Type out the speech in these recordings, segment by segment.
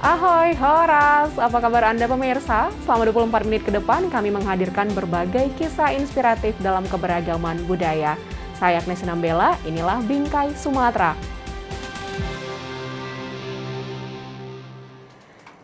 Ahoy, horas! Apa kabar Anda pemirsa? Selama 24 menit ke depan kami menghadirkan berbagai kisah inspiratif dalam keberagaman budaya. Saya Agnes Nambela, inilah Bingkai Sumatera.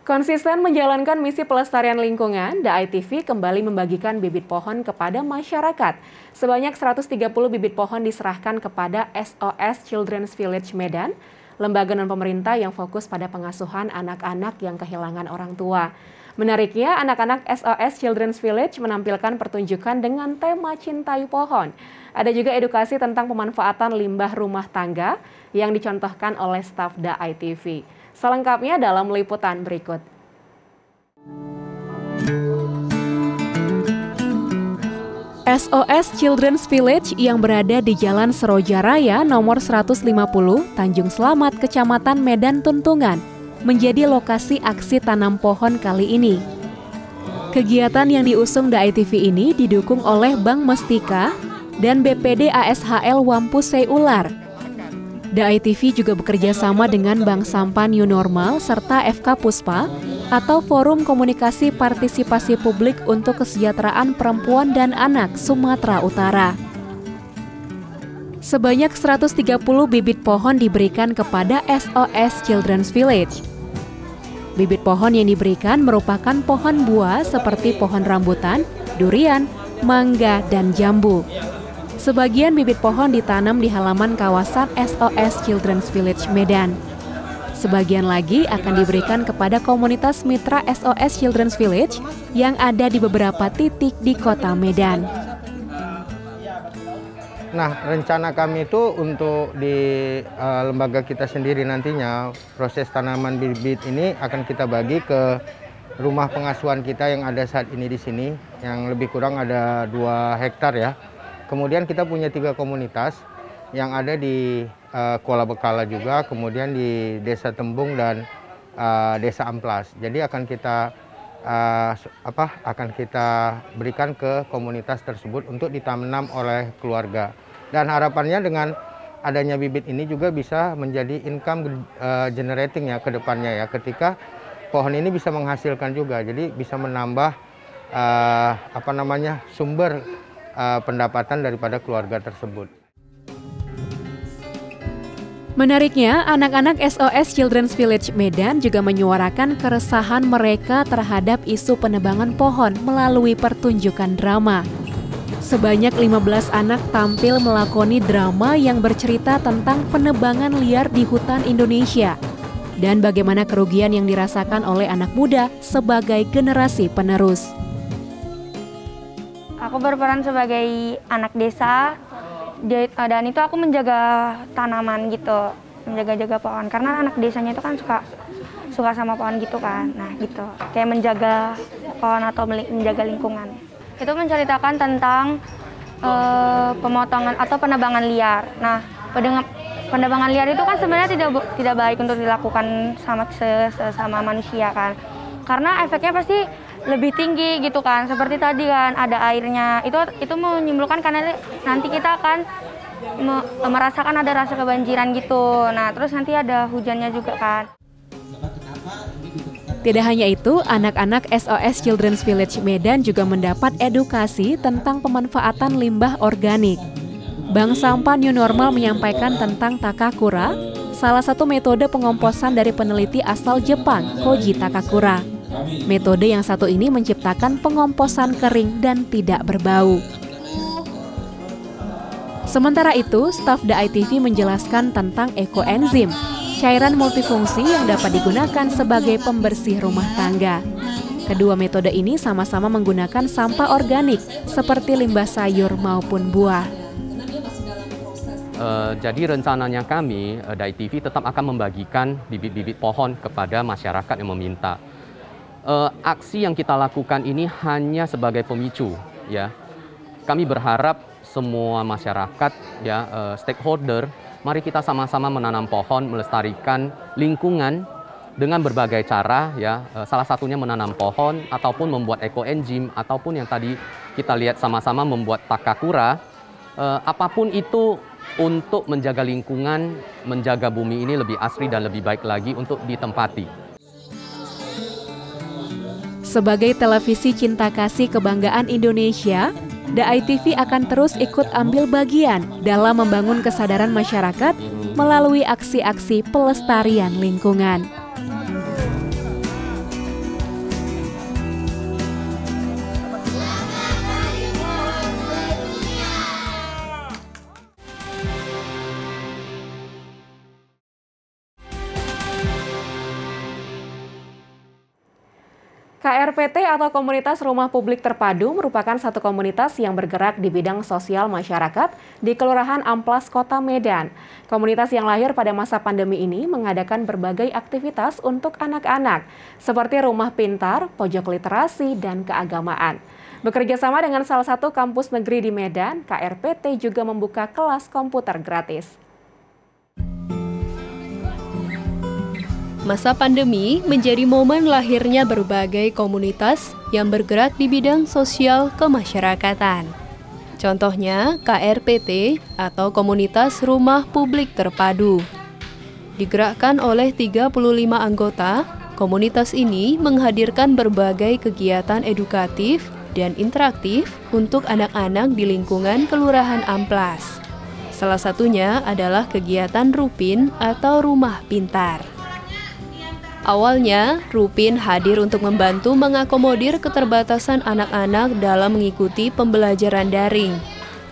Konsisten menjalankan misi pelestarian lingkungan, DAI-TV kembali membagikan bibit pohon kepada masyarakat. Sebanyak 130 bibit pohon diserahkan kepada SOS Children's Village Medan, lembaga non-pemerintah yang fokus pada pengasuhan anak-anak yang kehilangan orang tua. Menariknya, anak-anak SOS Children's Village menampilkan pertunjukan dengan tema Cintai Pohon. Ada juga edukasi tentang pemanfaatan limbah rumah tangga yang dicontohkan oleh staf DAI-TV. Selengkapnya dalam liputan berikut. SOS Children's Village yang berada di Jalan Seroja Raya nomor 150, Tanjung Slamet, Kecamatan Medan Tuntungan, menjadi lokasi aksi tanam pohon kali ini. Kegiatan yang diusung DAI-TV ini didukung oleh Bank Mestika dan BPD ASHL Wampus Seular. DAI-TV juga bekerja sama dengan Bank Sampah New Normal serta FK Puspa atau Forum Komunikasi Partisipasi Publik untuk Kesejahteraan Perempuan dan Anak Sumatera Utara. Sebanyak 130 bibit pohon diberikan kepada SOS Children's Village. Bibit pohon yang diberikan merupakan pohon buah seperti pohon rambutan, durian, mangga, dan jambu. Sebagian bibit pohon ditanam di halaman kawasan SOS Children's Village Medan. Sebagian lagi akan diberikan kepada komunitas mitra SOS Children's Village yang ada di beberapa titik di kota Medan. Nah, rencana kami itu untuk di lembaga kita sendiri nantinya, proses tanaman bibit ini akan kita bagi ke rumah pengasuhan kita yang ada saat ini di sini, yang lebih kurang ada 2 hektar ya. Kemudian kita punya 3 komunitas yang ada di Kuala Bekala juga, kemudian di Desa Tembung dan Desa Amplas. Jadi akan kita berikan ke komunitas tersebut untuk ditanam oleh keluarga. Dan harapannya dengan adanya bibit ini juga bisa menjadi income generating ya ke depannya ya, ketika pohon ini bisa menghasilkan juga. Jadi bisa menambah sumber pendapatan daripada keluarga tersebut. Menariknya, anak-anak SOS Children's Village Medan juga menyuarakan keresahan mereka terhadap isu penebangan pohon melalui pertunjukan drama. Sebanyak 15 anak tampil melakoni drama yang bercerita tentang penebangan liar di hutan Indonesia dan bagaimana kerugian yang dirasakan oleh anak muda sebagai generasi penerus. Aku berperan sebagai anak desa, dan itu aku menjaga tanaman gitu, menjaga-jaga pohon. Karena anak desanya itu kan suka sama pohon gitu kan, nah gitu. Kayak menjaga pohon atau menjaga lingkungan. Itu menceritakan tentang pemotongan atau penebangan liar. Nah, penebangan liar itu kan sebenarnya tidak baik untuk dilakukan sama manusia kan. Karena efeknya pasti lebih tinggi gitu kan, seperti tadi kan ada airnya, itu menimbulkan karena nanti kita akan merasakan ada rasa kebanjiran gitu. Nah terus nanti ada hujannya juga kan. Tidak hanya itu, anak-anak SOS Children's Village Medan juga mendapat edukasi tentang pemanfaatan limbah organik. Bank Sampah New Normal menyampaikan tentang Takakura, salah satu metode pengomposan dari peneliti asal Jepang, Koji Takakura. Metode yang satu ini menciptakan pengomposan kering dan tidak berbau. Sementara itu, staf DAI-TV menjelaskan tentang ekoenzim, cairan multifungsi yang dapat digunakan sebagai pembersih rumah tangga. Kedua metode ini sama-sama menggunakan sampah organik seperti limbah sayur maupun buah. Jadi rencananya kami, DAI-TV tetap akan membagikan bibit-bibit pohon kepada masyarakat yang meminta. Aksi yang kita lakukan ini hanya sebagai pemicu, ya. Kami berharap semua masyarakat, ya, stakeholder, mari kita sama-sama menanam pohon, melestarikan lingkungan dengan berbagai cara, ya. Salah satunya menanam pohon ataupun membuat ekoenzim ataupun yang tadi kita lihat sama-sama membuat takakura. Apapun itu untuk menjaga lingkungan, menjaga bumi ini lebih asri dan lebih baik lagi untuk ditempati. Sebagai televisi cinta kasih kebanggaan Indonesia, The ITV akan terus ikut ambil bagian dalam membangun kesadaran masyarakat melalui aksi-aksi pelestarian lingkungan. KRPT atau Komunitas Rumah Publik Terpadu merupakan satu komunitas yang bergerak di bidang sosial masyarakat di Kelurahan Amplas, Kota Medan. Komunitas yang lahir pada masa pandemi ini mengadakan berbagai aktivitas untuk anak-anak, seperti rumah pintar, pojok literasi, dan keagamaan. Bekerja sama dengan salah satu kampus negeri di Medan, KRPT juga membuka kelas komputer gratis. Masa pandemi menjadi momen lahirnya berbagai komunitas yang bergerak di bidang sosial kemasyarakatan. Contohnya KRPT atau Komunitas Rumah Publik Terpadu. Digerakkan oleh 35 anggota, komunitas ini menghadirkan berbagai kegiatan edukatif dan interaktif untuk anak-anak di lingkungan Kelurahan Amplas. Salah satunya adalah kegiatan Rupin atau Rumah Pintar. Awalnya, Rupin hadir untuk membantu mengakomodir keterbatasan anak-anak dalam mengikuti pembelajaran daring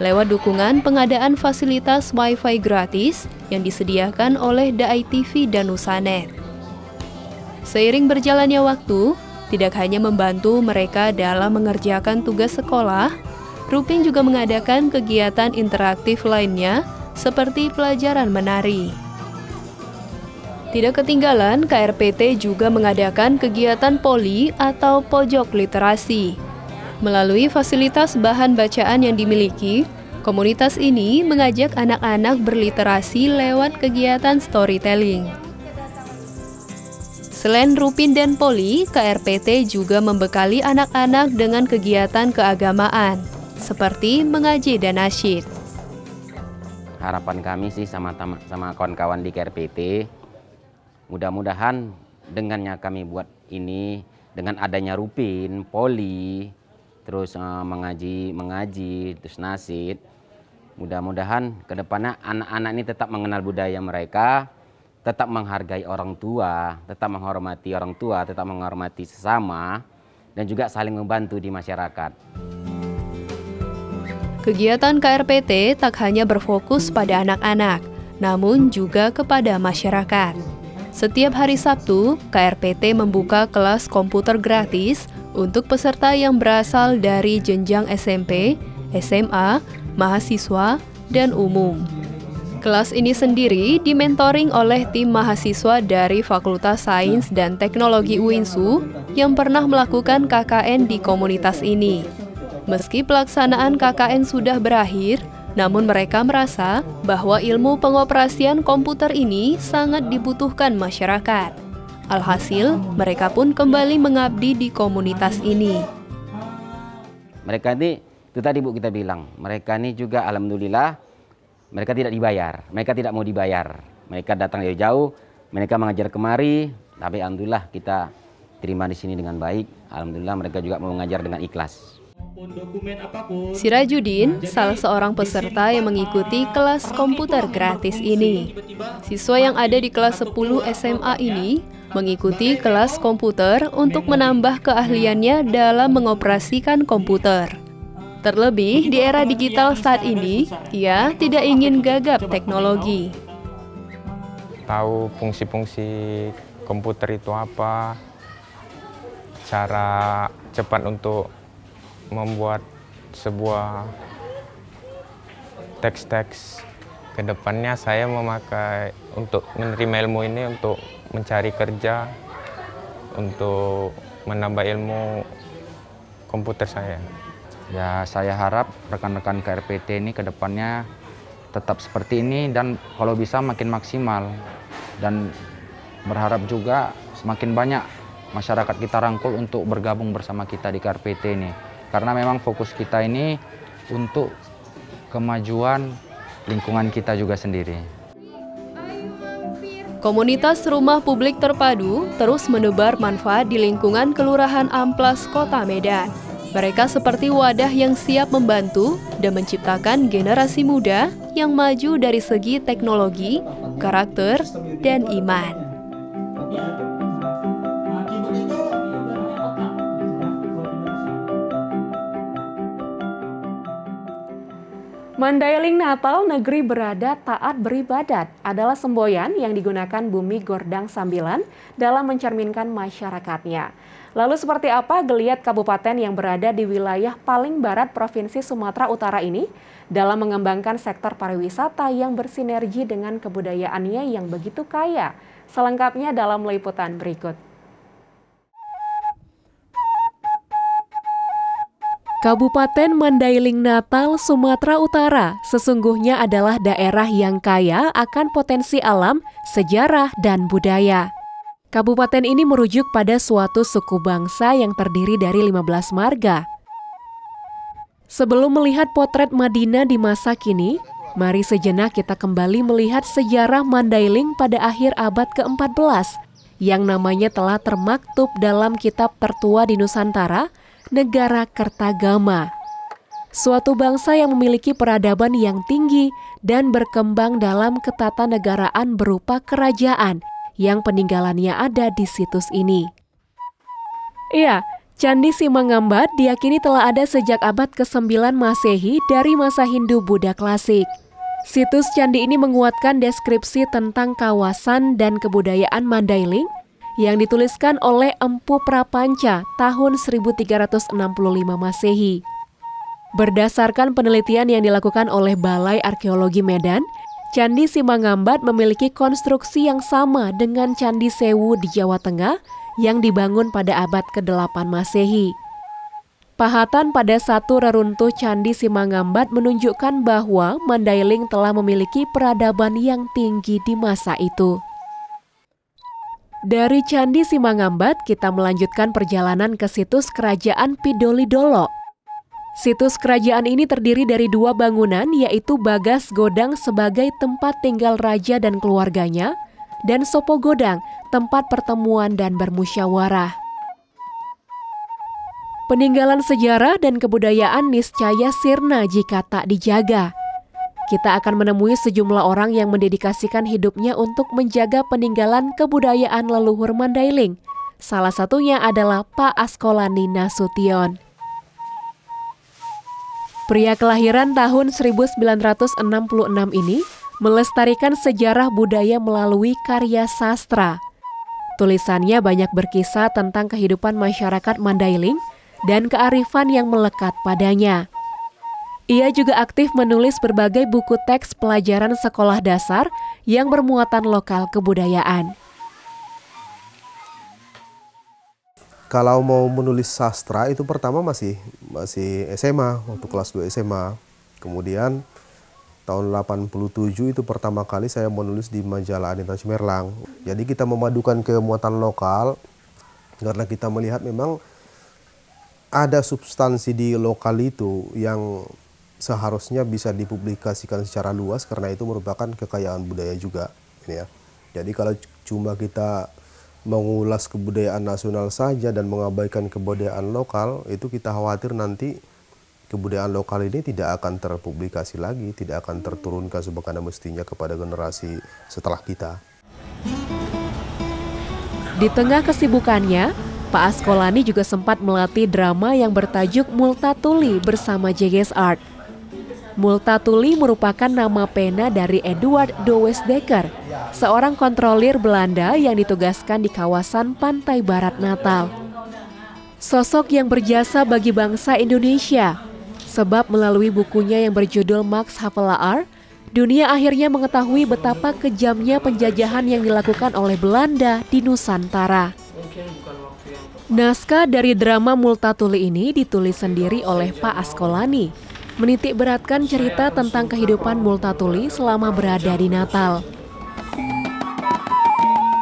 lewat dukungan pengadaan fasilitas Wi-Fi gratis yang disediakan oleh The ITV dan Nusanet. Seiring berjalannya waktu, tidak hanya membantu mereka dalam mengerjakan tugas sekolah, Rupin juga mengadakan kegiatan interaktif lainnya seperti pelajaran menari. Tidak ketinggalan, KRPT juga mengadakan kegiatan poli atau pojok literasi. Melalui fasilitas bahan bacaan yang dimiliki, komunitas ini mengajak anak-anak berliterasi lewat kegiatan storytelling. Selain Rupin dan Poli, KRPT juga membekali anak-anak dengan kegiatan keagamaan, seperti mengaji dan nasyid. Harapan kami sih sama kawan-kawan di KRPT, mudah-mudahan dengannya kami buat ini, dengan adanya Rupin, Poli, terus mengaji, terus nasyid, mudah-mudahan ke depannya anak-anak ini tetap mengenal budaya mereka, tetap menghargai orang tua, tetap menghormati orang tua, tetap menghormati sesama, dan juga saling membantu di masyarakat. Kegiatan KRPT tak hanya berfokus pada anak-anak, namun juga kepada masyarakat. Setiap hari Sabtu, KRPT membuka kelas komputer gratis untuk peserta yang berasal dari jenjang SMP, SMA, mahasiswa, dan umum. Kelas ini sendiri dimentoring oleh tim mahasiswa dari Fakultas Sains dan Teknologi UINSU yang pernah melakukan KKN di komunitas ini. Meski pelaksanaan KKN sudah berakhir, namun mereka merasa bahwa ilmu pengoperasian komputer ini sangat dibutuhkan masyarakat. Alhasil, mereka pun kembali mengabdi di komunitas ini. Mereka ini, itu tadi Bu kita bilang, mereka ini juga alhamdulillah, mereka tidak dibayar, mereka tidak mau dibayar. Mereka datang dari jauh, mereka mengajar kemari, tapi alhamdulillah kita terima di sini dengan baik. Alhamdulillah mereka juga mau mengajar dengan ikhlas. Sirajudin, salah seorang peserta yang mengikuti kelas komputer gratis ini. Siswa yang ada di kelas 10 SMA ini mengikuti kelas komputer untuk menambah keahliannya dalam mengoperasikan komputer. Terlebih di era digital saat ini, ia tidak ingin gagap teknologi. Tahu fungsi-fungsi komputer itu apa, cara cepat untuk membuat sebuah teks-teks. Kedepannya saya memakai untuk menerima ilmu ini untuk mencari kerja, untuk menambah ilmu komputer saya. Ya, saya harap rekan-rekan KRPT ini kedepannya tetap seperti ini dan kalau bisa makin maksimal. Dan berharap juga semakin banyak masyarakat kita rangkul untuk bergabung bersama kita di KRPT ini. Karena memang fokus kita ini untuk kemajuan lingkungan kita juga sendiri. Komunitas Rumah Publik Terpadu terus menebar manfaat di lingkungan Kelurahan Amplas, Kota Medan. Mereka seperti wadah yang siap membantu dan menciptakan generasi muda yang maju dari segi teknologi, karakter, dan iman. Mandailing Natal, negeri berada taat beribadat, adalah semboyan yang digunakan Bumi Gordang Sambilan dalam mencerminkan masyarakatnya. Lalu seperti apa geliat kabupaten yang berada di wilayah paling barat Provinsi Sumatera Utara ini dalam mengembangkan sektor pariwisata yang bersinergi dengan kebudayaannya yang begitu kaya? Selengkapnya dalam liputan berikut. Kabupaten Mandailing Natal, Sumatera Utara sesungguhnya adalah daerah yang kaya akan potensi alam, sejarah, dan budaya. Kabupaten ini merujuk pada suatu suku bangsa yang terdiri dari 15 marga. Sebelum melihat potret Madinah di masa kini, mari sejenak kita kembali melihat sejarah Mandailing pada akhir abad ke-14 yang namanya telah termaktub dalam kitab tertua di Nusantara, Negara Kertagama. Suatu bangsa yang memiliki peradaban yang tinggi dan berkembang dalam ketatanegaraan berupa kerajaan yang peninggalannya ada di situs ini. Iya, Candi Simangambat diyakini telah ada sejak abad ke-9 Masehi dari masa Hindu-Buddha klasik. Situs candi ini menguatkan deskripsi tentang kawasan dan kebudayaan Mandailing yang dituliskan oleh Empu Prapanca tahun 1365 Masehi. Berdasarkan penelitian yang dilakukan oleh Balai Arkeologi Medan, Candi Simangambat memiliki konstruksi yang sama dengan Candi Sewu di Jawa Tengah yang dibangun pada abad ke-8 Masehi. Pahatan pada satu reruntuh Candi Simangambat menunjukkan bahwa Mandailing telah memiliki peradaban yang tinggi di masa itu. Dari Candi Simangambat, kita melanjutkan perjalanan ke situs Kerajaan Pidolidolo. Situs kerajaan ini terdiri dari dua bangunan, yaitu Bagas Godang sebagai tempat tinggal raja dan keluarganya, dan Sopo Godang, tempat pertemuan dan bermusyawarah. Peninggalan sejarah dan kebudayaan niscaya sirna jika tak dijaga. Kita akan menemui sejumlah orang yang mendedikasikan hidupnya untuk menjaga peninggalan kebudayaan leluhur Mandailing. Salah satunya adalah Pak Askolani Nasution. Pria kelahiran tahun 1966 ini melestarikan sejarah budaya melalui karya sastra. Tulisannya banyak berkisah tentang kehidupan masyarakat Mandailing dan kearifan yang melekat padanya. Ia juga aktif menulis berbagai buku teks pelajaran sekolah dasar yang bermuatan lokal kebudayaan. Kalau mau menulis sastra itu pertama masih SMA, waktu kelas 2 SMA. Kemudian tahun 87 itu pertama kali saya menulis di majalah Anita Cemerlang. Jadi kita memadukan kemuatan lokal karena kita melihat memang ada substansi di lokal itu yang seharusnya bisa dipublikasikan secara luas karena itu merupakan kekayaan budaya juga. Ya. Jadi kalau cuma kita mengulas kebudayaan nasional saja dan mengabaikan kebudayaan lokal, itu kita khawatir nanti kebudayaan lokal ini tidak akan terpublikasi lagi, tidak akan terturunkan sebagaimana mestinya kepada generasi setelah kita. Di tengah kesibukannya, Pak Askolani juga sempat melatih drama yang bertajuk Multatuli bersama JGS Art. Multatuli merupakan nama pena dari Eduard de Westdekker, seorang kontrolir Belanda yang ditugaskan di kawasan pantai barat Natal. Sosok yang berjasa bagi bangsa Indonesia, sebab melalui bukunya yang berjudul Max Havelaar, dunia akhirnya mengetahui betapa kejamnya penjajahan yang dilakukan oleh Belanda di Nusantara. Naskah dari drama Multatuli ini ditulis sendiri oleh Pak Askolani, menitik beratkan cerita tentang kehidupan Multatuli selama berada di Natal.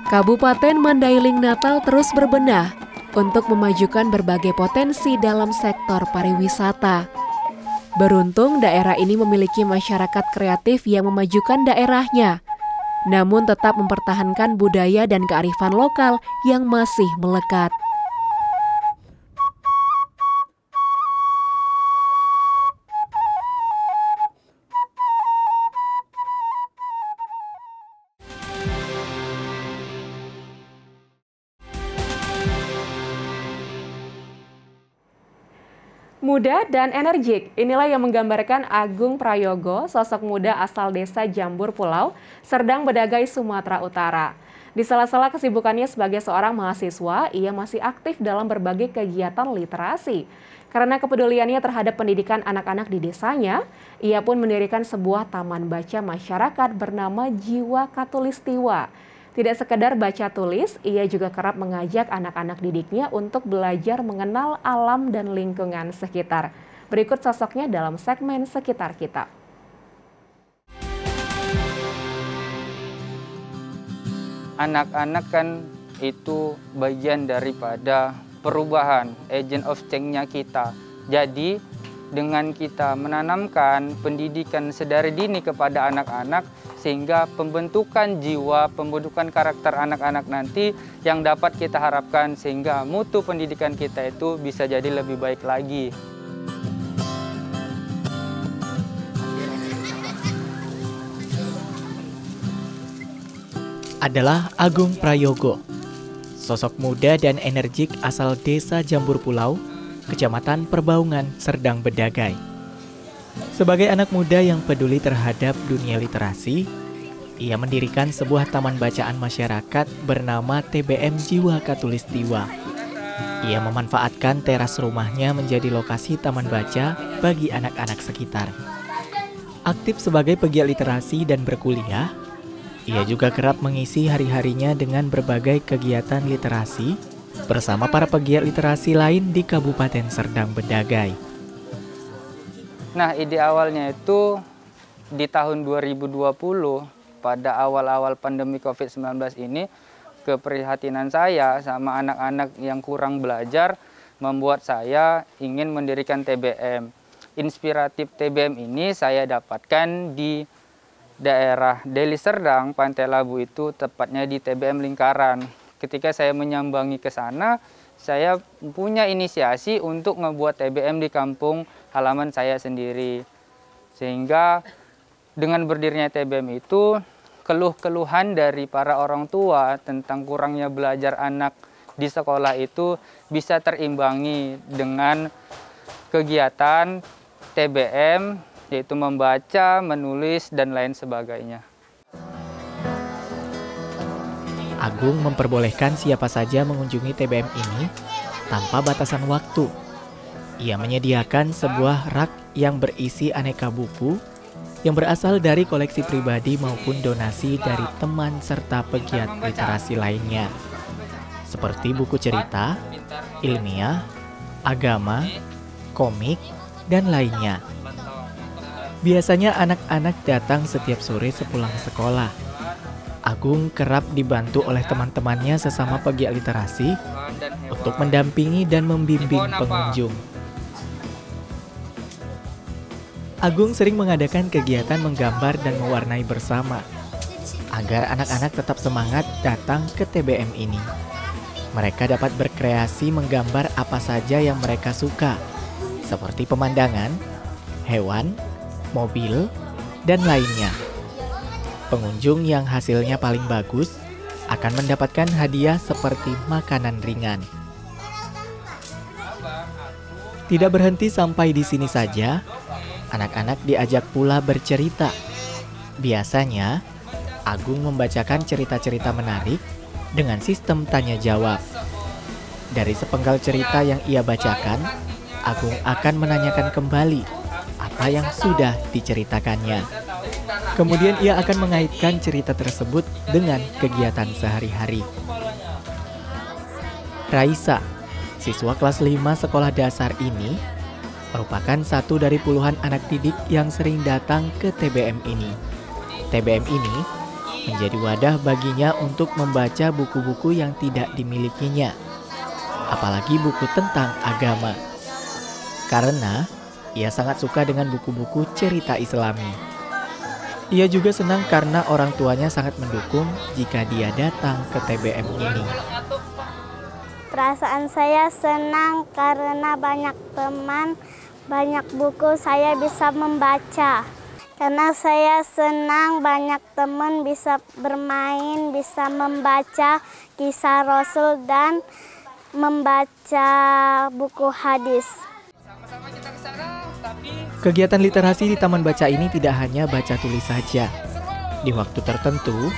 Kabupaten Mandailing Natal terus berbenah untuk memajukan berbagai potensi dalam sektor pariwisata. Beruntung daerah ini memiliki masyarakat kreatif yang memajukan daerahnya. namun tetap mempertahankan budaya dan kearifan lokal yang masih melekat. Muda dan energik, inilah yang menggambarkan Agung Prayogo, sosok muda asal desa Jambur Pulau, Serdang Bedagai, Sumatera Utara. Di sela-sela kesibukannya sebagai seorang mahasiswa, ia masih aktif dalam berbagai kegiatan literasi. Karena kepeduliannya terhadap pendidikan anak-anak di desanya, ia pun mendirikan sebuah taman baca masyarakat bernama Jiwa Katulistiwa. Tidak sekedar baca tulis, ia juga kerap mengajak anak-anak didiknya untuk belajar mengenal alam dan lingkungan sekitar. Berikut sosoknya dalam segmen Sekitar Kita. Anak-anak kan itu bagian daripada perubahan, agent of change-nya kita. Jadi dengan kita menanamkan pendidikan sedari dini kepada anak-anak, sehingga pembentukan jiwa, pembentukan karakter anak-anak nanti yang dapat kita harapkan sehingga mutu pendidikan kita itu bisa jadi lebih baik lagi. Adalah Agung Prayogo, sosok muda dan energik asal desa Jambur Pulau, Kecamatan Perbaungan, Serdang Bedagai. Sebagai anak muda yang peduli terhadap dunia literasi, ia mendirikan sebuah taman bacaan masyarakat bernama TBM Jiwa Katulistiwa. Ia memanfaatkan teras rumahnya menjadi lokasi taman baca bagi anak-anak sekitar. Aktif sebagai pegiat literasi dan berkuliah, ia juga kerap mengisi hari-harinya dengan berbagai kegiatan literasi bersama para pegiat literasi lain di Kabupaten Serdang Bedagai. Nah, ide awalnya itu di tahun 2020, pada awal-awal pandemi COVID-19 ini, keprihatinan saya sama anak-anak yang kurang belajar membuat saya ingin mendirikan TBM. Inspiratif TBM ini saya dapatkan di daerah Deli Serdang, Pantai Labu itu, tepatnya di TBM Lingkaran. Ketika saya menyambangi ke sana, saya punya inisiasi untuk membuat TBM di kampung halaman saya sendiri. Sehingga dengan berdirinya TBM itu, keluh-keluhan dari para orang tua tentang kurangnya belajar anak di sekolah itu bisa terimbangi dengan kegiatan TBM, yaitu membaca, menulis, dan lain sebagainya. Agung memperbolehkan siapa saja mengunjungi TBM ini tanpa batasan waktu. Ia menyediakan sebuah rak yang berisi aneka buku yang berasal dari koleksi pribadi maupun donasi dari teman serta pegiat literasi lainnya, seperti buku cerita, ilmiah, agama, komik, dan lainnya. Biasanya anak-anak datang setiap sore sepulang sekolah. Agung kerap dibantu oleh teman-temannya sesama pegiat literasi untuk mendampingi dan membimbing pengunjung. Agung sering mengadakan kegiatan menggambar dan mewarnai bersama agar anak-anak tetap semangat datang ke TBM ini. Mereka dapat berkreasi menggambar apa saja yang mereka suka, seperti pemandangan, hewan, mobil, dan lainnya. Pengunjung yang hasilnya paling bagus akan mendapatkan hadiah seperti makanan ringan. Tidak berhenti sampai di sini saja, anak-anak diajak pula bercerita. Biasanya, Agung membacakan cerita-cerita menarik dengan sistem tanya-jawab. Dari sepenggal cerita yang ia bacakan, Agung akan menanyakan kembali apa yang sudah diceritakannya. Kemudian ia akan mengaitkan cerita tersebut dengan kegiatan sehari-hari. Raisa, siswa kelas 5 sekolah dasar ini, merupakan satu dari puluhan anak didik yang sering datang ke TBM ini. TBM ini menjadi wadah baginya untuk membaca buku-buku yang tidak dimilikinya, apalagi buku tentang agama. Karena ia sangat suka dengan buku-buku cerita Islami. Ia juga senang karena orang tuanya sangat mendukung jika dia datang ke TBM ini. Perasaan saya senang karena banyak teman, banyak buku saya bisa membaca. Karena saya senang banyak teman bisa bermain, bisa membaca kisah Rasul dan membaca buku hadis. Kegiatan literasi di Taman Baca ini tidak hanya baca tulis saja. Di waktu tertentu,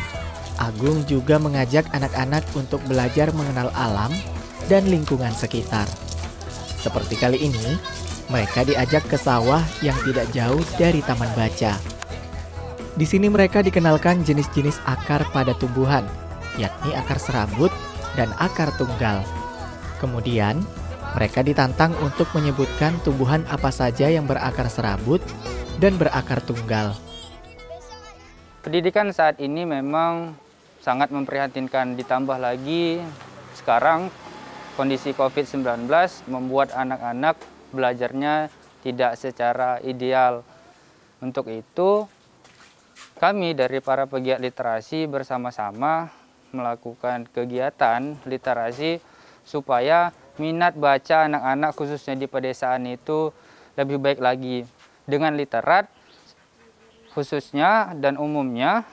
Agung juga mengajak anak-anak untuk belajar mengenal alam dan lingkungan sekitar. Seperti kali ini, mereka diajak ke sawah yang tidak jauh dari Taman Baca. Di sini mereka dikenalkan jenis-jenis akar pada tumbuhan, yakni akar serabut dan akar tunggal. Kemudian, mereka ditantang untuk menyebutkan tumbuhan apa saja yang berakar serabut dan berakar tunggal. Pendidikan saat ini memang sangat memprihatinkan, ditambah lagi sekarang kondisi COVID-19 membuat anak-anak belajarnya tidak secara ideal. Untuk itu, kami dari para pegiat literasi bersama-sama melakukan kegiatan literasi supaya minat baca anak-anak khususnya di pedesaan itu lebih baik lagi. Dengan literat khususnya dan umumnya,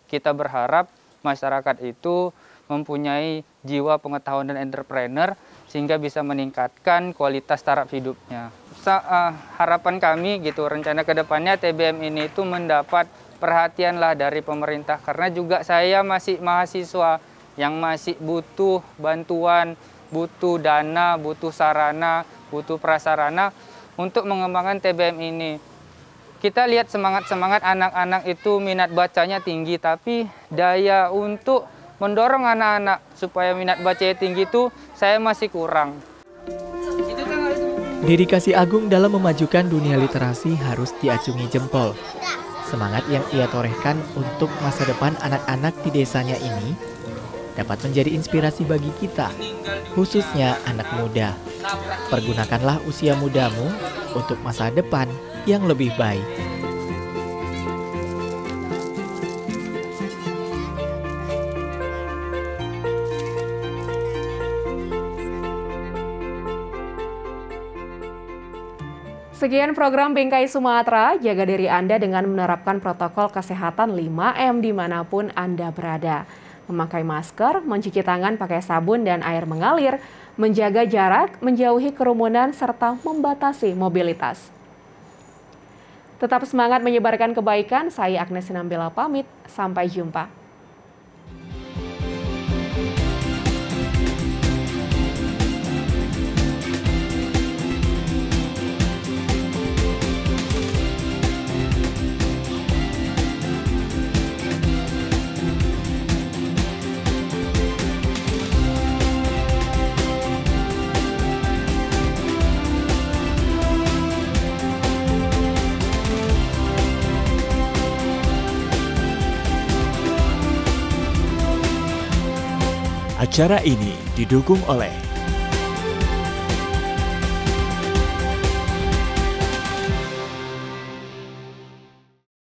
kita berharap masyarakat itu mempunyai jiwa pengetahuan dan entrepreneur sehingga bisa meningkatkan kualitas taraf hidupnya. Harapan kami gitu, rencana kedepannya TBM ini itu mendapat perhatian lah dari pemerintah, karena juga saya masih mahasiswa yang masih butuh bantuan, butuh dana, butuh sarana, butuh prasarana untuk mengembangkan TBM ini. Kita lihat semangat-semangat anak-anak itu minat bacanya tinggi, tapi daya untuk mendorong anak-anak supaya minat bacanya tinggi itu saya masih kurang. Dedikasi Agung dalam memajukan dunia literasi harus diacungi jempol. Semangat yang ia torehkan untuk masa depan anak-anak di desanya ini dapat menjadi inspirasi bagi kita, khususnya anak muda. Pergunakanlah usia mudamu untuk masa depan yang lebih baik. Sekian program Bingkai Sumatera, jaga diri Anda dengan menerapkan protokol kesehatan 5M dimanapun Anda berada. Memakai masker, mencuci tangan pakai sabun dan air mengalir, menjaga jarak, menjauhi kerumunan, serta membatasi mobilitas. Tetap semangat menyebarkan kebaikan, saya Agnes Sinambela pamit, sampai jumpa. Acara ini didukung oleh